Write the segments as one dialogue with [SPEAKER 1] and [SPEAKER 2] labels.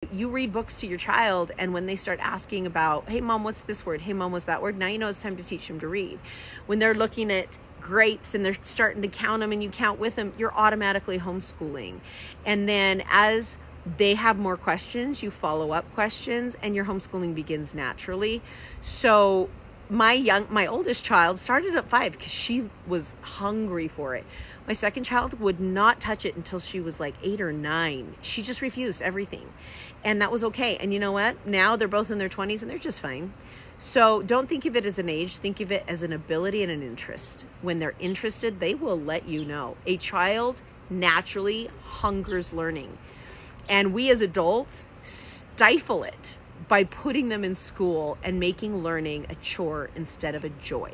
[SPEAKER 1] You read books to your child, and when they start asking about, hey mom, what's this word? Hey mom, what's that word? Now you know it's time to teach them to read. When they're looking at grapes and they're starting to count them and you count with them, you're automatically homeschooling. And then as they have more questions, you follow up questions, and your homeschooling begins naturally. So my oldest child started at 5 because she was hungry for it. My second child would not touch it until she was like 8 or 9. She just refused everything. And that was okay. And you know what? Now they're both in their 20s and they're just fine. So don't think of it as an age. Think of it as an ability and an interest. When they're interested, they will let you know. A child naturally hungers learning. And we as adults stifle it by putting them in school and making learning a chore instead of a joy.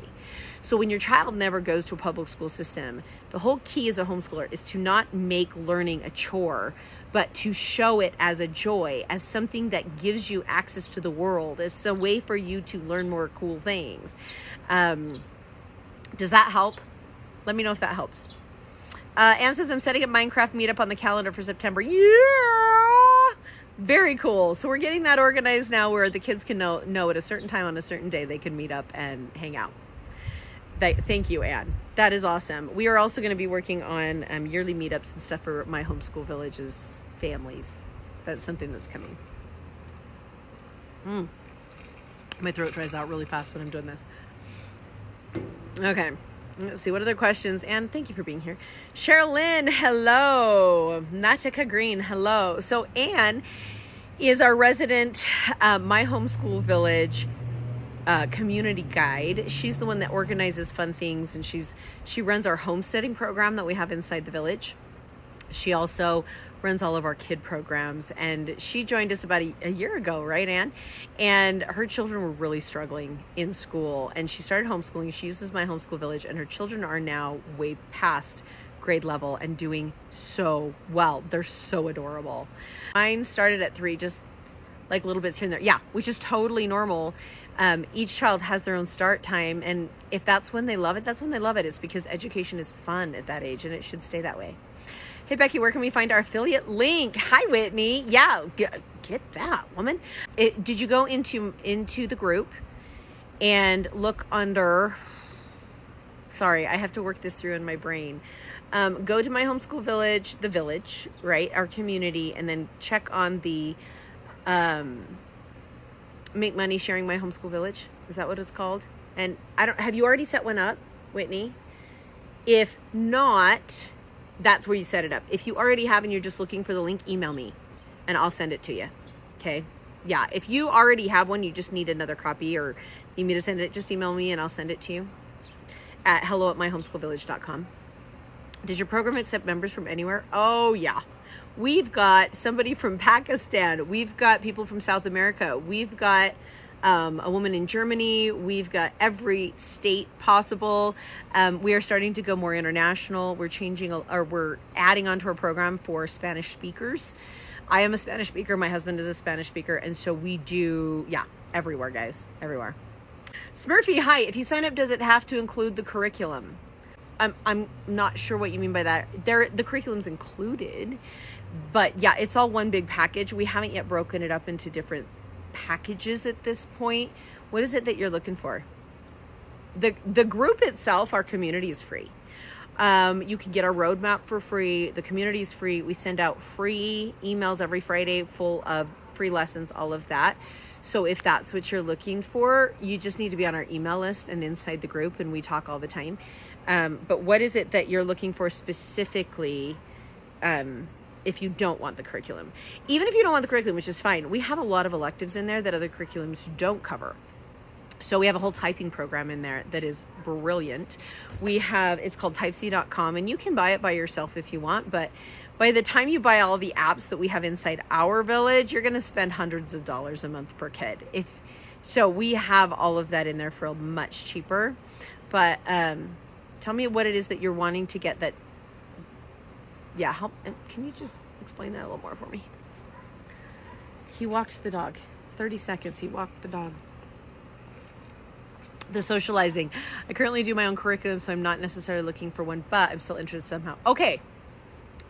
[SPEAKER 1] So when your child never goes to a public school system, the whole key as a homeschooler is to not make learning a chore, but to show it as a joy, as something that gives you access to the world, as a way for you to learn more cool things. Does that help? Let me know if that helps. Anne says, I'm setting up Minecraft meetup on the calendar for September. Yeah! Very cool. So we're getting that organized now where the kids can know at a certain time on a certain day they can meet up and hang out. Thank you, Anne. That is awesome. We are also going to be working on yearly meetups and stuff for my Homeschool Village's families. That's something that's coming. My throat dries out really fast when I'm doing this. Okay. Let's see, what other questions? And thank you for being here. Sherilyn, hello. Natika Green, hello. So Anne is our resident My Homeschool Village community guide. She's the one that organizes fun things, and she runs our homesteading program that we have inside the village. She also runs all of our kid programs, and she joined us about a year ago, right, Anne? And her children were really struggling in school, and she started homeschooling. She uses My Homeschool Village, and her children are now way past grade level and doing so well. They're so adorable. Mine started at 3, just like little bits here and there. Yeah, which is totally normal. Each child has their own start time, and if that's when they love it, that's when they love it. It's because education is fun at that age, and it should stay that way. Hey, Becky, where can we find our affiliate link? Hi, Whitney. Yeah, get that, woman. Did you go into the group and look under... Sorry, I have to work this through in my brain. Go to My Homeschool Village, the village, right? Our community, and then check on the Make Money Sharing My Homeschool Village. Is that what it's called? And have you already set one up, Whitney? If not, that's where you set it up. If you already have and you're just looking for the link, email me and I'll send it to you. Okay. Yeah. If you already have one, you just need another copy or need me to send it, just email me and I'll send it to you at hello@myhomeschoolvillage.com. Does your program accept members from anywhere? Oh yeah. We've got somebody from Pakistan. We've got people from South America. We've got a woman in Germany. We've got every state possible. We are starting to go more international. We're adding onto our program for Spanish speakers. I am a Spanish speaker. My husband is a Spanish speaker. And so we do, yeah, everywhere, guys, everywhere. Smurfy, hi. If you sign up, does it have to include the curriculum? I'm not sure what you mean by that. The curriculum's included, but yeah, it's all one big package. We haven't yet broken it up into different packages at this point. What is it that you're looking for? The group itself, our community, is free. You can get our roadmap for free. The community is free. We send out free emails every Friday full of free lessons, all of that. So if that's what you're looking for, you just need to be on our email list and inside the group, and we talk all the time. But what is it that you're looking for specifically if you don't want the curriculum? Even if you don't want the curriculum, which is fine, we have a lot of electives in there that other curriculums don't cover. So we have a whole typing program in there that is brilliant. It's called typesy.com, and you can buy it by yourself if you want, but by the time you buy all the apps that we have inside our village, you're going to spend hundreds of dollars a month per kid. So we have all of that in there for much cheaper. But tell me what it is that you're wanting to get that. Yeah, can you just explain that a little more for me? He walked the dog. 30 seconds, he walked the dog. The socializing. I currently do my own curriculum, so I'm not necessarily looking for one, but I'm still interested somehow. Okay.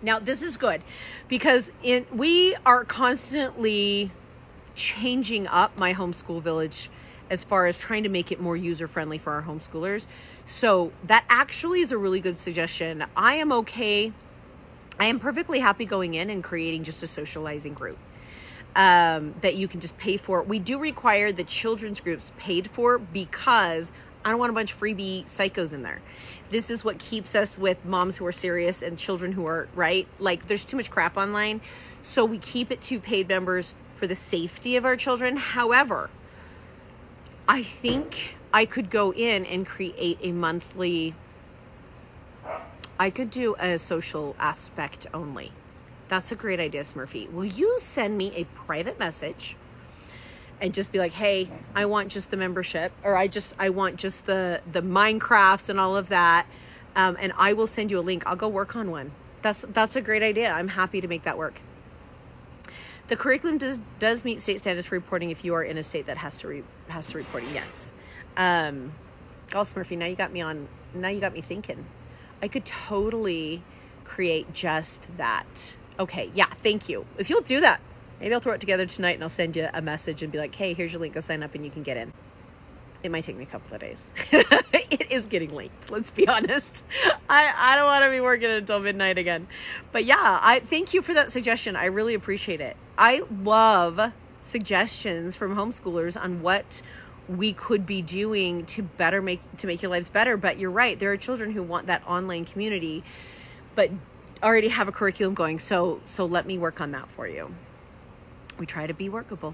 [SPEAKER 1] Now, this is good because we are constantly changing up my homeschool village as far as trying to make it more user-friendly for our homeschoolers. So that actually is a really good suggestion. I am perfectly happy going in and creating just a socializing group that you can just pay for. We do require the children's groups paid for because I don't want a bunch of freebie psychos in there. This is what keeps us with moms who are serious and children who are, right? Like, there's too much crap online. So we keep it to paid members for the safety of our children. However, I think I could go in and create a monthly, I could do a social aspect only. That's a great idea, Smurfy. Will you send me a private message and just be like, hey, I want just the membership, or I want just the Minecrafts and all of that. And I will send you a link. I'll go work on one. That's a great idea. I'm happy to make that work. The curriculum does meet state standards for reporting if you are in a state that has to report it. Yes. Smurfy, now you got me thinking. I could totally create just that. Okay. Yeah. Thank you. If you'll do that, maybe I'll throw it together tonight and I'll send you a message and be like, hey, here's your link. Go sign up and you can get in. It might take me a couple of days. It is getting late. Let's be honest. I don't want to be working until midnight again. But yeah, I thank you for that suggestion. I really appreciate it. I love suggestions from homeschoolers on what we could be doing to make your lives better. But you're right. There are children who want that online community, but already have a curriculum going. So let me work on that for you. We try to be workable.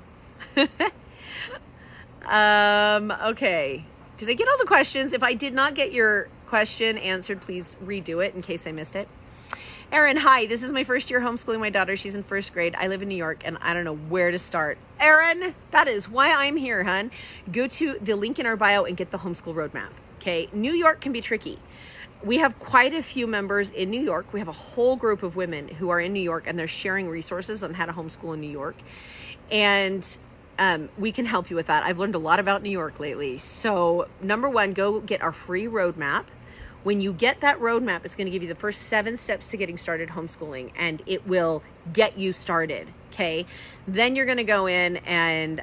[SPEAKER 1] Okay. Did I get all the questions? If I did not get your question answered, please redo it in case I missed it. Erin, hi. This is my first year homeschooling my daughter. She's in first grade. I live in New York and I don't know where to start. Erin, that is why I'm here, hun. Go to the link in our bio and get the homeschool roadmap. Okay. New York can be tricky. We have quite a few members in New York. We have a whole group of women who are in New York and they're sharing resources on how to homeschool in New York. And we can help you with that. I've learned a lot about New York lately. So number one, go get our free roadmap. When you get that roadmap, it's going to give you the first 7 steps to getting started homeschooling, and it will get you started. Okay. Then you're going to go in and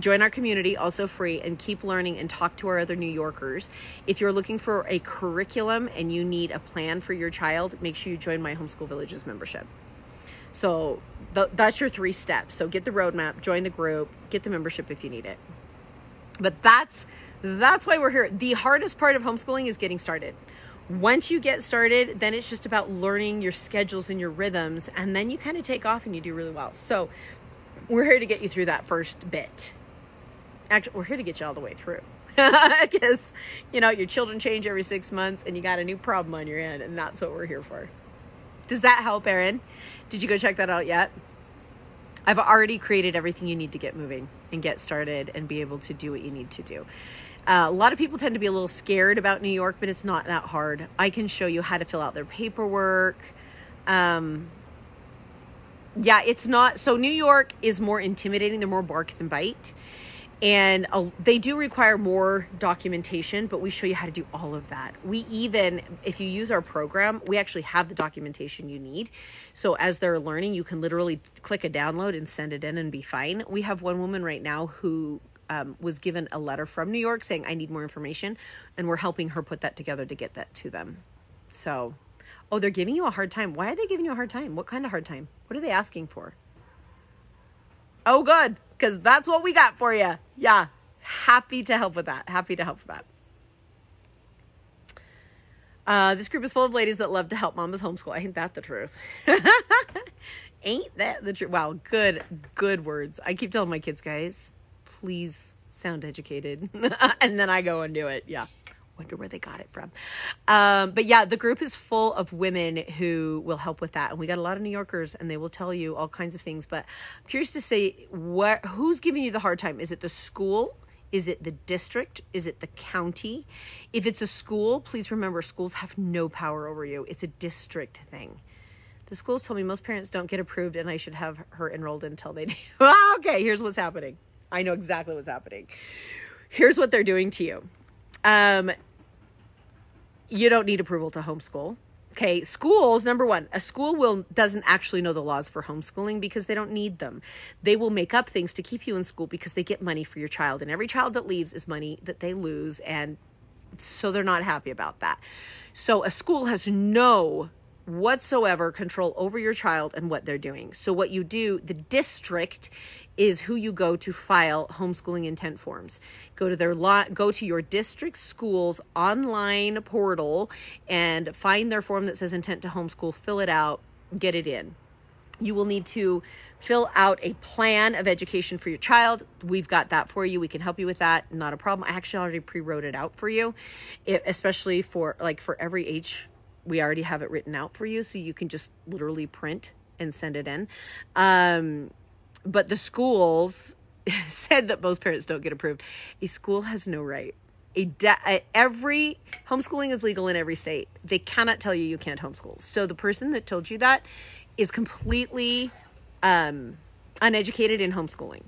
[SPEAKER 1] join our community, also free, and keep learning and talk to our other New Yorkers. If you're looking for a curriculum and you need a plan for your child, make sure you join my Homeschool Village's membership. So that's your 3 steps. So get the roadmap, join the group, get the membership if you need it. But that's why we're here. The hardest part of homeschooling is getting started. Once you get started, then it's just about learning your schedules and your rhythms, and then you kind of take off and you do really well. So we're here to get you through that first bit. Actually, we're here to get you all the way through. Because, your children change every 6 months and you got a new problem on your hand, and that's what we're here for. Does that help, Erin? Did you go check that out yet? I've already created everything you need to get moving and get started and be able to do what you need to do. A lot of people tend to be a little scared about New York, but it's not that hard. I can show you how to fill out their paperwork. It's not. So New York is more intimidating. They're more bark than bite. And they do require more documentation, but we show you how to do all of that. If you use our program, we actually have the documentation you need. So as they're learning, you can literally click a download and send it in and be fine. We have one woman right now who was given a letter from New York saying, I need more information. And we're helping her put that together to get that to them. So, they're giving you a hard time. Why are they giving you a hard time? What kind of hard time? What are they asking for? Oh, good. Because that's what we got for you. Yeah. Happy to help with that. This group is full of ladies that love to help mamas homeschool. Ain't that the truth? Ain't that the truth? Wow. Good words. I keep telling my kids, guys, please sound educated. And then I go and do it. Yeah. Wonder where they got it from. But yeah, the group is full of women who will help with that. And we got a lot of New Yorkers and they will tell you all kinds of things, but I'm curious to say who's giving you the hard time? Is it the school? Is it the district? Is it the county? If it's a school, please remember schools have no power over you. It's a district thing. The schools told me most parents don't get approved and I should have her enrolled until they do. Okay, here's what's happening. I know exactly what's happening. Here's what they're doing to you. You don't need approval to homeschool. Okay, schools, number one, a school doesn't actually know the laws for homeschooling because they don't need them. They will make up things to keep you in school because they get money for your child. And every child that leaves is money that they lose. And so they're not happy about that. So a school has no whatsoever control over your child and what they're doing. So what you do, the district is who you go to file homeschooling intent forms. Go to your district school's online portal and find their form that says intent to homeschool, fill it out, get it in. You will need to fill out a plan of education for your child. We've got that for you. We can help you with that. Not a problem. I actually already pre-wrote it out for you, especially for every age. We already have it written out for you, so you can just literally print and send it in. But the schools said that most parents don't get approved. A school has no right. Every homeschooling is legal in every state. They cannot tell you can't homeschool. So the person that told you that is completely uneducated in homeschooling.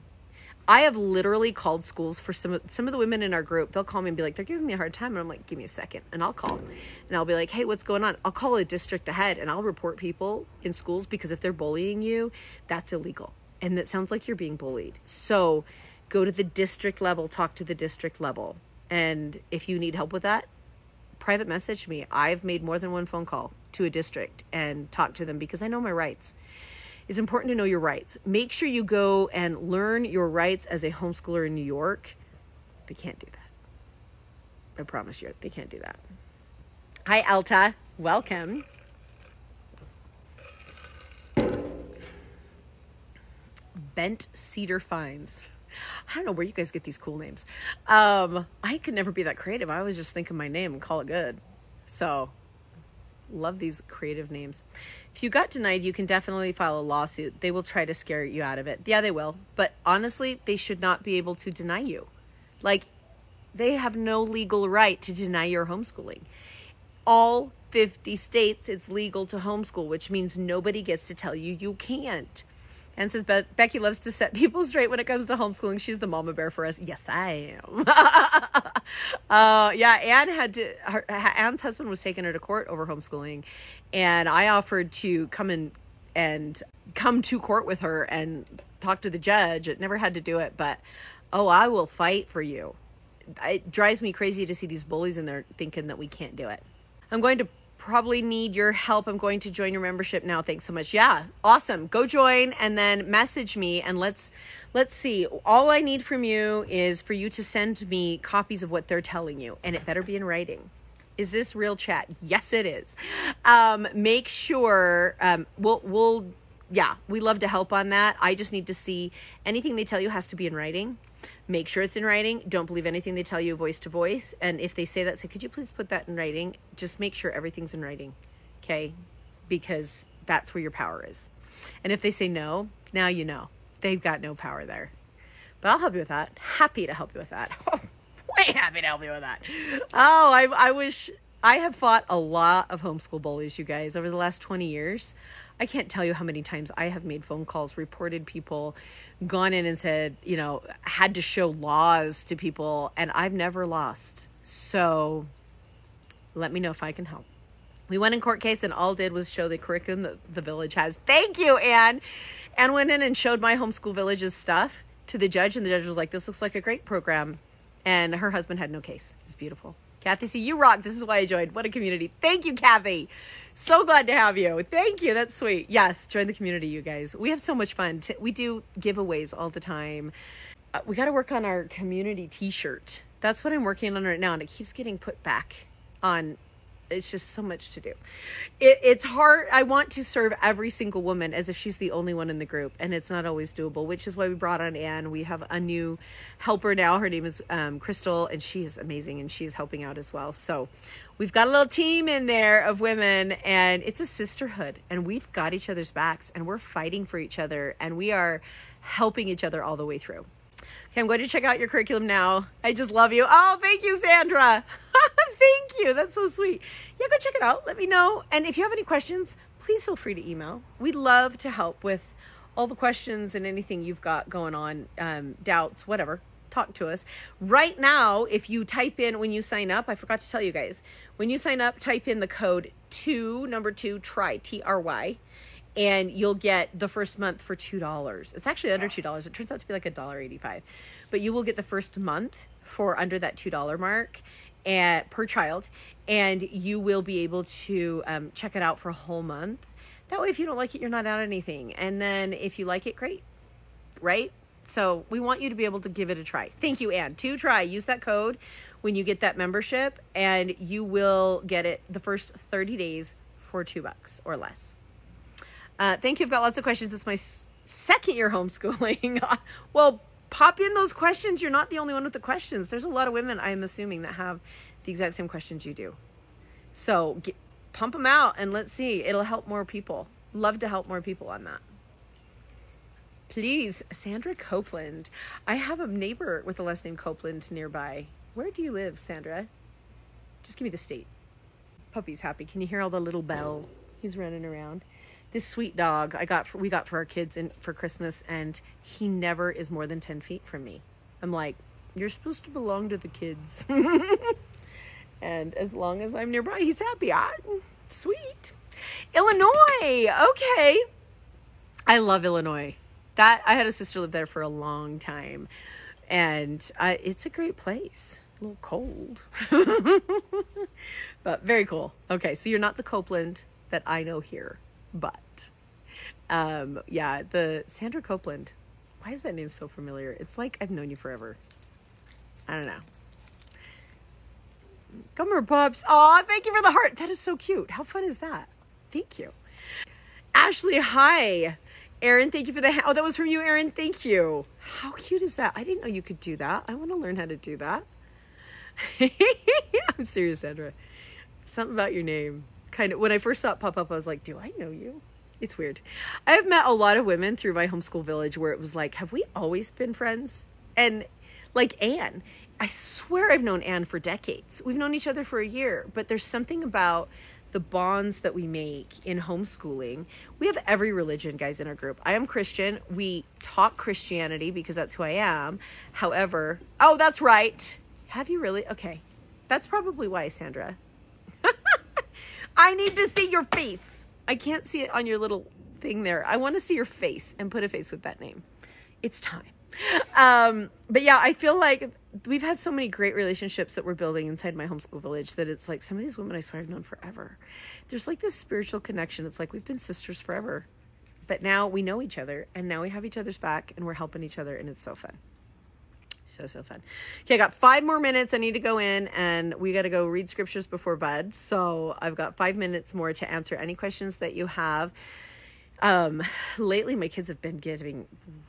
[SPEAKER 1] I have literally called schools for some of the women in our group. They'll call me and be like, they're giving me a hard time. And I'm like, give me a second. And I'll call. And I'll be like, hey, what's going on? I'll call a district ahead and I'll report people in schools because if they're bullying you, that's illegal. And that sounds like you're being bullied. So go to the district level, talk to the district level. And if you need help with that, private message me. I've made more than one phone call to a district and talk to them because I know my rights. It's important to know your rights. Make sure you go and learn your rights as a homeschooler in New York. They can't do that. I promise you, they can't do that. Hi, Alta. Welcome. Bent Cedar Fines. I don't know where you guys get these cool names. I could never be that creative. I always just think of my name and call it good. So, love these creative names. If you got denied, you can definitely file a lawsuit. They will try to scare you out of it. Yeah, they will. But honestly, they should not be able to deny you. Like, they have no legal right to deny your homeschooling. All 50 states, it's legal to homeschool, which means nobody gets to tell you you can't. And says, Becky loves to set people straight when it comes to homeschooling. She's the mama bear for us. Yes, I am. Yeah, Anne's husband was taking her to court over homeschooling. And I offered to come to court with her and talk to the judge. It never had to do it, but, I will fight for you. It drives me crazy to see these bullies in there thinking that we can't do it. I'm going to probably need your help. I'm going to join your membership now. Thanks so much. Yeah, awesome. Go join and then message me and let's see. All I need from you is for you to send me copies of what they're telling you, and it better be in writing. Is this real chat? Yes, it is. Make sure we love to help on that. I just need to see anything they tell you has to be in writing. Make sure it's in writing. Don't believe anything they tell you voice to voice. And if they say that, say, could you please put that in writing? Just make sure everything's in writing. Okay? Because that's where your power is. And if they say no, now you know. They've got no power there. But I'll help you with that. Happy to help you with that. Way happy to help you with that. I have fought a lot of homeschool bullies, you guys, over the last 20 years. I can't tell you how many times I have made phone calls, reported people, gone in and said, had to show laws to people, and I've never lost. So let me know if I can help. We went in court case and all did was show the curriculum that the village has. Thank you, Anne. Anne went in and showed my Homeschool Village's stuff to the judge, and the judge was like, this looks like a great program. And her husband had no case. It was beautiful. Kathy, see, you rock. This is why I joined. What a community. Thank you, Kathy. So glad to have you. Thank you. That's sweet. Yes, join the community, you guys. We have so much fun. We do giveaways all the time. We got to work on our community t-shirt. That's what I'm working on right now, and it keeps getting put back on. It's just so much to do. It's hard. I want to serve every single woman as if she's the only one in the group, and it's not always doable, which is why we brought on Anne. We have a new helper now. Her name is Crystal, and she is amazing, and she's helping out as well. So we've got a little team in there of women, and it's a sisterhood, and we've got each other's backs, and we're fighting for each other, and we are helping each other all the way through. Okay, I'm going to check out your curriculum now. I just love you. Oh, thank you, Sandra. Thank you. That's so sweet. Yeah, go check it out. Let me know. And if you have any questions, please feel free to email. We'd love to help with all the questions and anything you've got going on, doubts, whatever. talk to us. Right now, if you type in, when you sign up, I forgot to tell you guys, when you sign up, type in the code 2, number 2, try, TRY, and you'll get the first month for $2. It's actually under $2. It turns out to be like $1.85, but you will get the first month for under that $2 mark per child, and you will be able to check it out for a whole month. That way, if you don't like it, you're not out anything. And then if you like it, great, right? So we want you to be able to give it a try. Thank you, Anne. 2 try. Use that code when you get that membership, and you will get it the first 30 days for $2 or less. Thank you. I've got lots of questions. It's my second year homeschooling. Well, pop in those questions. You're not the only one with the questions. There's a lot of women, I'm assuming, that have the exact same questions you do. So pump them out and let's see. It'll help more people. Love to help more people on that. Please, Sandra Copeland. I have a neighbor with the last name Copeland nearby. Where do you live, Sandra? Just give me the state. Puppy's happy. Can you hear all the little bell? He's running around. This sweet dog we got for our kids for Christmas, and he never is more than 10 feet from me. I'm like, you're supposed to belong to the kids. And as long as I'm nearby, he's happy. Sweet. Illinois. Okay. I love Illinois. I had a sister live there for a long time, and it's a great place. A little cold, but very cool. Okay. So you're not the Copeland that I know here, but yeah, the Sandra Copeland. Why is that name so familiar? It's like I've known you forever. I don't know. Come here, pups. Oh, thank you for the heart. That is so cute. How fun is that? Thank you. Ashley, hi. Erin, thank you for the... Oh, that was from you, Erin. Thank you. How cute is that? I didn't know you could do that. I want to learn how to do that. I'm serious, Sandra. Something about your name. Kind of, when I first saw it pop up, I was like, do I know you? It's weird. I have met a lot of women through my Homeschool Village where it was like, have we always been friends? And like Anne, I swear I've known Anne for decades. We've known each other for a year, but there's something about the bonds that we make in homeschooling. We have every religion, guys, in our group. I am Christian. We talk Christianity because that's who I am. However, oh, that's right. Have you really? Okay. That's probably why, Sandra. I need to see your face. I can't see it on your little thing there. I want to see your face and put a face with that name. It's time. But yeah, I feel like we've had so many great relationships that we're building inside my Homeschool Village that it's like some of these women I swear I've known forever. There's like this spiritual connection. It's like we've been sisters forever, but now we know each other and now we have each other's back and we're helping each other, and it's so fun. So fun. Okay, I got 5 more minutes. I need to go in and we got to go read scriptures before bed. So I've got 5 minutes more to answer any questions that you have. Lately my kids have been giving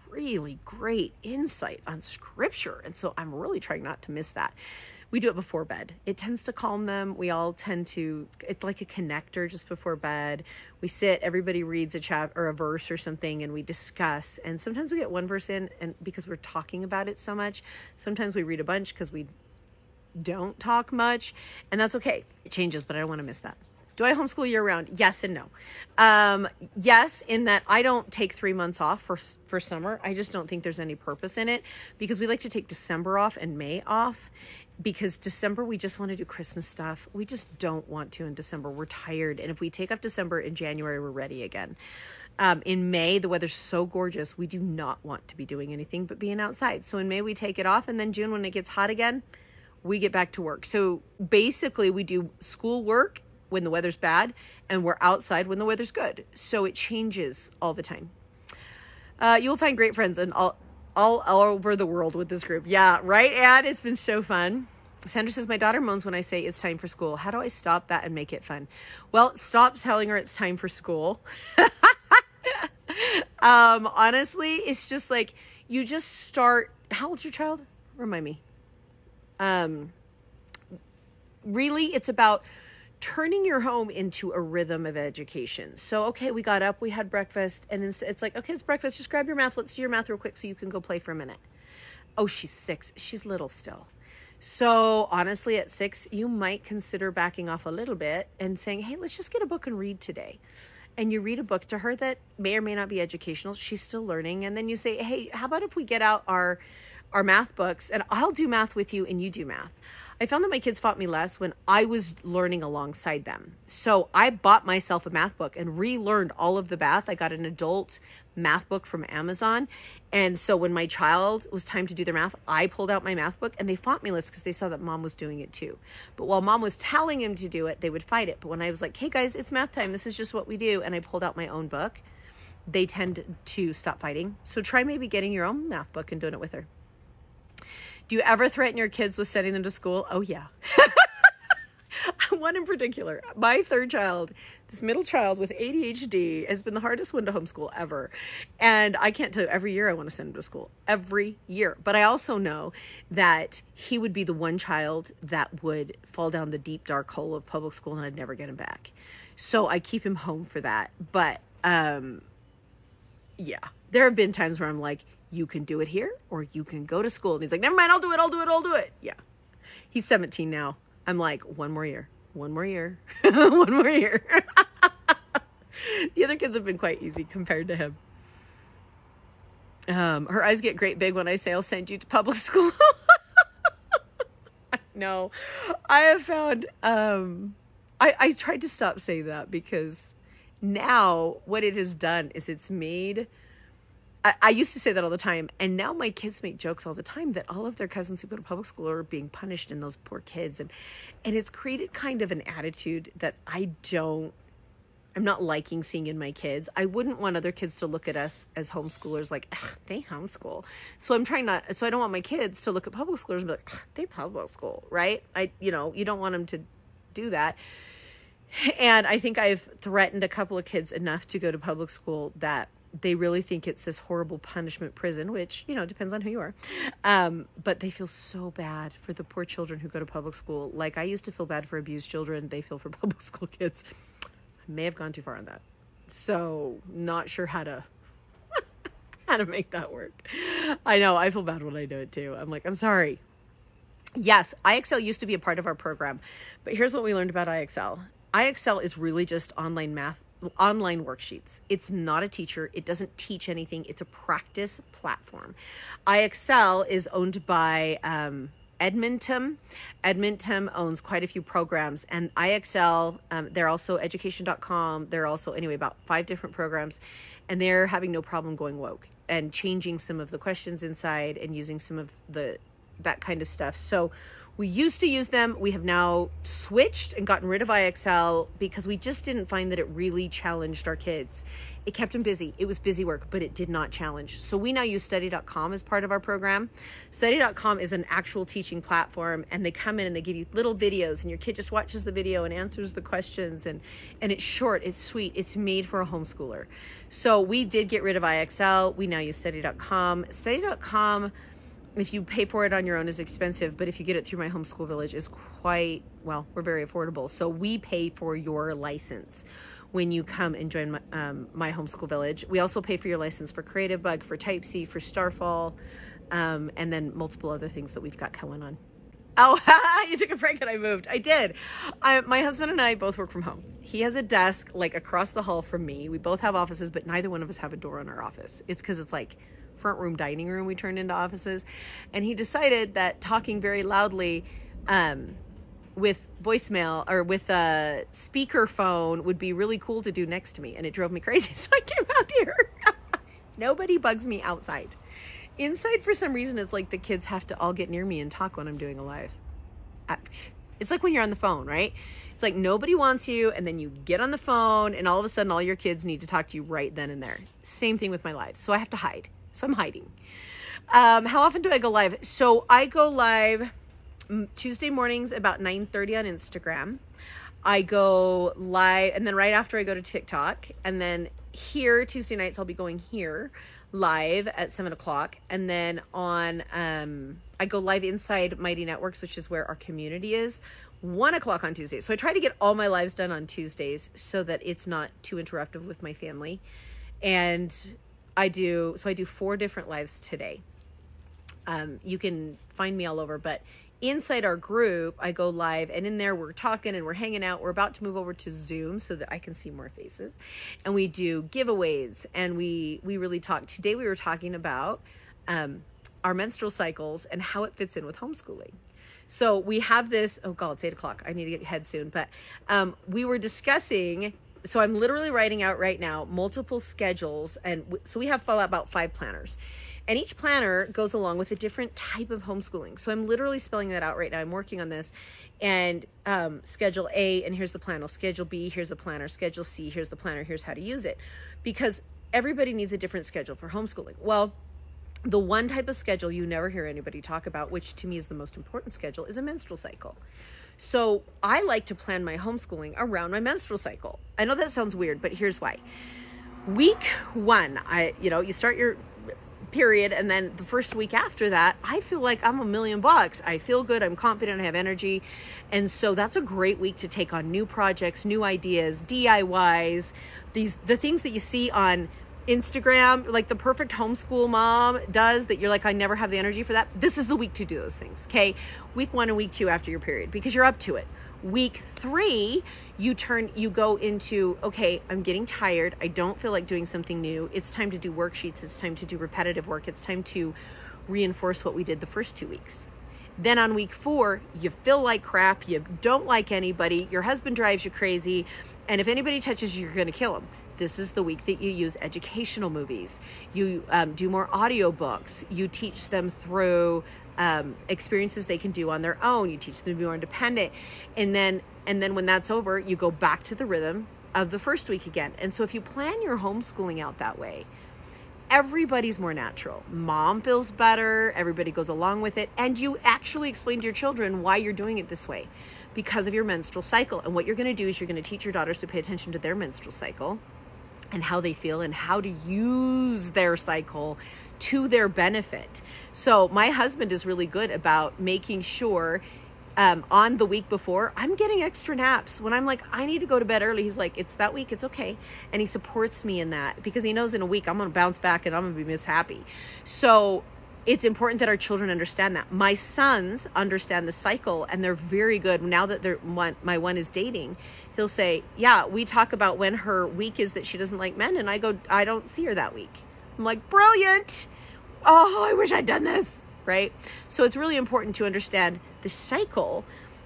[SPEAKER 1] really great insight on scripture, and so I'm really trying not to miss that. We do it before bed. It tends to calm them. We all tend to, it's like a connector just before bed. We sit, everybody reads a chapter or a verse or something, and we discuss. And sometimes we get one verse in, and because we're talking about it so much, sometimes we read a bunch because we don't talk much, and that's okay. It changes, but I don't want to miss that. Do I homeschool year round? Yes and no. Yes, in that I don't take 3 months off for summer. I just don't think there's any purpose in it, because we like to take December off and May off, because December we just want to do Christmas stuff. We just don't want to in December. We're tired. And if we take off December, in January, we're ready again. In May, the weather's so gorgeous. We do not want to be doing anything but being outside. So in May, we take it off. And then June, when it gets hot again, we get back to work. So basically we do school work when the weather's bad, and we're outside when the weather's good. So it changes all the time. You'll find great friends in all over the world with this group. Yeah, right, Anne? It's been so fun. Sandra says, my daughter moans when I say it's time for school. How do I stop that and make it fun? Well, stop telling her it's time for school. Honestly, it's just like, you just start. How old's your child? Remind me. Really, it's about turning your home into a rhythm of education. So, okay, we got up, we had breakfast, and it's like, okay, it's breakfast. Just grab your math. Let's do your math real quick so you can go play for a minute. Oh, she's 6. She's little still. So honestly, at 6, you might consider backing off a little bit and saying, hey, let's just get a book and read today. And you read a book to her that may or may not be educational. She's still learning. And then you say, hey, how about if we get out our our math books, and I'll do math with you and you do math. I found that my kids fought me less when I was learning alongside them. So I bought myself a math book and relearned all of the math. I got an adult math book from Amazon. And so when my child was time to do their math, I pulled out my math book and they fought me less because they saw that mom was doing it too. But while mom was telling him to do it, they would fight it. But when I was like, hey guys, it's math time. This is just what we do. And I pulled out my own book, they tend to stop fighting. So try maybe getting your own math book and doing it with her. Do you ever threaten your kids with sending them to school? Oh, yeah. One in particular, my third child, this middle child with ADHD, has been the hardest one to homeschool ever. And I can't tell you, every year I want to send him to school. Every year. But I also know that he would be the one child that would fall down the deep, dark hole of public school and I'd never get him back. So I keep him home for that. But, yeah, there have been times where I'm like, you can do it here or you can go to school. And he's like, never mind, I'll do it. Yeah. He's 17 now. I'm like, one more year. One more year. The other kids have been quite easy compared to him. Her eyes get great big when I say I'll send you to public school. No, I have found, I tried to stop saying that because now what it has done is it's made, I used to say that all the time, and now my kids make jokes all the time that all of their cousins who go to public school are being punished and those poor kids. And it's created kind of an attitude that I'm not liking seeing in my kids. I wouldn't want other kids to look at us as homeschoolers like, they homeschool. So I don't want my kids to look at public schoolers and be like, they public school, right? You don't want them to do that. And I think I've threatened a couple of kids enough to go to public school that they really think it's this horrible punishment prison, which, depends on who you are. But they feel so bad for the poor children who go to public school. Like I used to feel bad for abused children. They feel for public school kids. I may have gone too far on that. So not sure how to make that work. I know I feel bad when I do it too. I'm like, I'm sorry. Yes, IXL used to be a part of our program, but here's what we learned about IXL. IXL is really just online worksheets. It's not a teacher. It doesn't teach anything. It's a practice platform. IXL is owned by Edmonton. Edmonton owns quite a few programs, and IXL, they're also education.com. They're also, about 5 different programs, and they're having no problem going woke and changing some of the questions inside and using some of that kind of stuff. So we used to use them. We have now switched and gotten rid of IXL because we just didn't find that it really challenged our kids. It kept them busy. It was busy work, but it did not challenge. So we now use study.com as part of our program. Study.com is an actual teaching platform, and they come in and they give you little videos, and your kid just watches the video and answers the questions, and it's short, it's sweet, it's made for a homeschooler. So we did get rid of IXL. We now use study.com. Study.com, if you pay for it on your own, is expensive, but if you get it through my Homeschool Village, is we're very affordable. So we pay for your license when you come and join my Homeschool Village. We also pay for your license for Creative Bug, for Type C, for Starfall, and then multiple other things that we've got going on. Oh, you took a break and I moved. I did. My husband and I both work from home. He has a desk like across the hall from me. We both have offices, but neither one of us have a door on our office. It's because it's like front room, dining room we turned into offices. And he decided that talking very loudly with voicemail or with a speaker phone would be really cool to do next to me. And it drove me crazy. So I came out here. Nobody bugs me outside. Inside, for some reason, it's like the kids have to all get near me and talk when I'm doing a live. It's like when you're on the phone, right? It's like nobody wants you, and then you get on the phone, and all of a sudden, all your kids need to talk to you right then and there. Same thing with my lives. So I have to hide. So I'm hiding. How often do I go live? So I go live Tuesday mornings about 9:30 on Instagram. I go live, and then right after I go to TikTok, and then here Tuesday nights I'll be going here live at 7:00, and then on I go live inside Mighty Networks, which is where our community is, 1:00 on Tuesdays. So I try to get all my lives done on Tuesdays so that it's not too interruptive with my family. And I do 4 different lives today. You can find me all over, but inside our group, I go live, and in there we're talking and we're hanging out. We're about to move over to Zoom so that I can see more faces, and we do giveaways, and we really talk. Today we were talking about our menstrual cycles and how it fits in with homeschooling. So we have this, oh God, it's 8:00. I need to get ahead soon. But we were discussing, so I'm literally writing out right now multiple schedules. And so we have about 5 planners. And each planner goes along with a different type of homeschooling. So I'm literally spelling that out right now. I'm working on this. And schedule A, and here's the planner. Schedule B, here's a planner. Schedule C, here's the planner. Here's how to use it. Because everybody needs a different schedule for homeschooling. Well, the one type of schedule you never hear anybody talk about, which to me is the most important schedule, is a menstrual cycle. So I like to plan my homeschooling around my menstrual cycle. I know that sounds weird, but here's why. Week 1, you start your period, and then the first week after that, I feel like I'm $1,000,000. I feel good, I'm confident, I have energy. And so that's a great week to take on new projects, new ideas, DIYs, the things that you see on Instagram, like the perfect homeschool mom does, that you're like, I never have the energy for that. This is the week to do those things. Okay. Week 1 and week 2 after your period, because you're up to it. Week 3, you go into, okay, I'm getting tired. I don't feel like doing something new. It's time to do worksheets. It's time to do repetitive work. It's time to reinforce what we did the first 2 weeks. Then on week 4, you feel like crap. You don't like anybody. Your husband drives you crazy. And if anybody touches you, you're going to kill him. This is the week that you use educational movies. You do more audiobooks. You teach them through experiences they can do on their own. You teach them to be more independent. And then when that's over, you go back to the rhythm of the first week again. And so if you plan your homeschooling out that way, everybody's more natural. Mom feels better. Everybody goes along with it. And you actually explain to your children why you're doing it this way, because of your menstrual cycle. And what you're going to do is you're going to teach your daughters to pay attention to their menstrual cycle and how they feel and how to use their cycle to their benefit. So my husband is really good about making sure on the week before, I'm getting extra naps. When I'm like, I need to go to bed early, he's like, it's that week, it's okay. And he supports me in that, because he knows in a week I'm going to bounce back and I'm going to be mishappy. So it's important that our children understand that. My sons understand the cycle, and they're very good. Now that my one is dating, he'll say, yeah, we talk about when her week is that she doesn't like men. And I go, I don't see her that week. I'm like, brilliant. Oh, I wish I'd done this. Right? So it's really important to understand the cycle.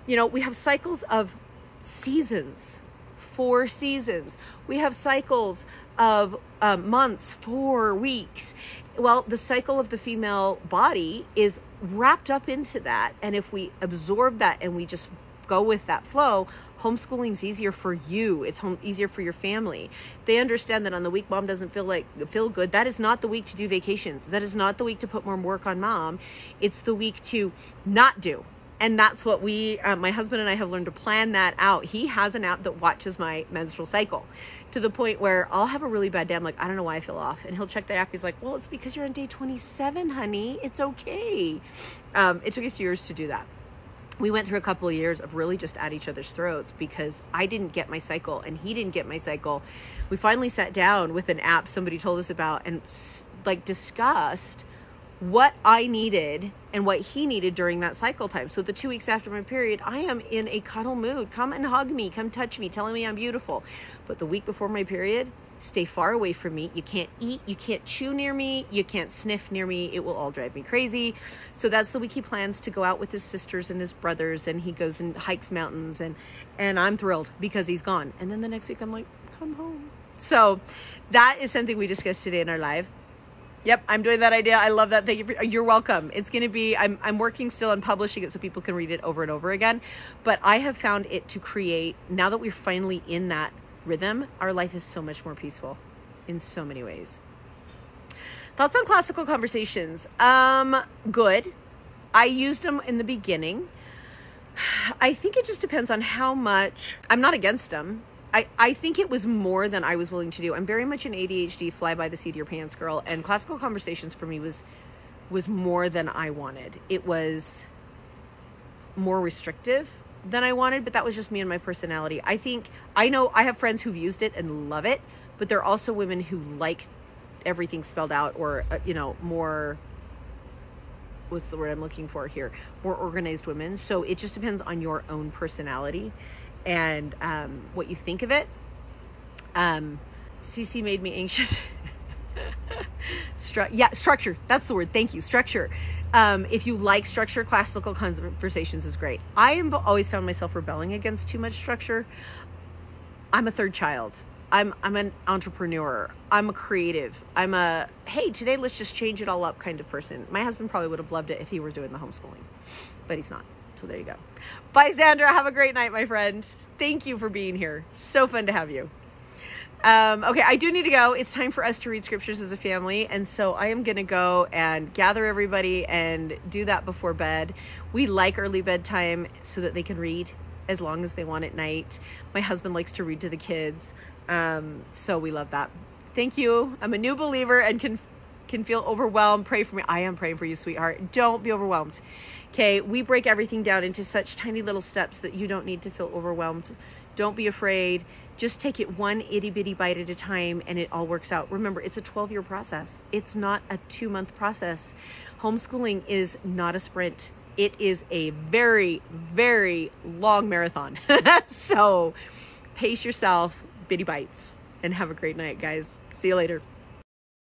[SPEAKER 1] We have cycles of seasons, 4 seasons. We have cycles of months, 4 weeks. Well, the cycle of the female body is wrapped up into that. And if we absorb that and we just go with that flow, homeschooling is easier for you. It's easier for your family. They understand that on the week mom doesn't feel good, that is not the week to do vacations. That is not the week to put more work on mom. It's the week to not do. And that's what my husband and I have learned to plan that out. He has an app that watches my menstrual cycle, to the point where I'll have a really bad day. I'm like, I don't know why I feel off. And he'll check the app. He's like, well, it's because you're on day 27, honey. It's okay. It took us years to do that. We went through a couple of years of really just at each other's throats, because I didn't get my cycle and he didn't get my cycle. We finally sat down with an app somebody told us about and discussed what I needed and what he needed during that cycle time. So the 2 weeks after my period, I am in a cuddle mood. Come and hug me, come touch me, telling me I'm beautiful. But the week before my period, stay far away from me. You can't eat, you can't chew near me, you can't sniff near me. It will all drive me crazy. So that's the week he plans to go out with his sisters and his brothers, and he goes and hikes mountains, and I'm thrilled because he's gone. And then the next week I'm like, come home. So that is something we discussed today in our live. Yep, I'm doing that idea. I love that. Thank you. You're welcome. It's going to be, I'm working still on publishing it so people can read it over and over again. But I have found it to create, now that we're finally in that rhythm, our life is so much more peaceful in so many ways. Thoughts on classical conversations? Good. I used them in the beginning. I think it just depends on how much. I'm not against them. I think it was more than I was willing to do. I'm very much an ADHD, fly by the seat of your pants girl, and classical conversations for me was more than I wanted. It was more restrictive than I wanted, but that was just me and my personality. I know I have friends who've used it and love it, but there are also women who like everything spelled out, or more, what's the word I'm looking for here? More organized women. So it just depends on your own personality and what you think of it. CC made me anxious. Structure. That's the word. Thank you. Structure. If you like structure, classical conversations is great. I have always found myself rebelling against too much structure. I'm a third child. I'm an entrepreneur. I'm a creative. I'm a, hey, today let's just change it all up kind of person. My husband probably would have loved it if he were doing the homeschooling, but he's not. So there you go. Bye, Sandra. Have a great night, my friend. Thank you for being here. So fun to have you. Okay, I do need to go. It's time for us to read scriptures as a family. And so I am going to go and gather everybody and do that before bed. We like early bedtime so that they can read as long as they want at night. My husband likes to read to the kids. So we love that. Thank you. I'm a new believer and can feel overwhelmed. Pray for me. I am praying for you, sweetheart. Don't be overwhelmed. Okay. We break everything down into such tiny little steps that you don't need to feel overwhelmed. Don't be afraid. Just take it one itty bitty bite at a time and it all works out. Remember, it's a 12-year process. It's not a 2-month process. Homeschooling is not a sprint. It is a very, very long marathon. So pace yourself, bitty bites, and have a great night, guys. See you later.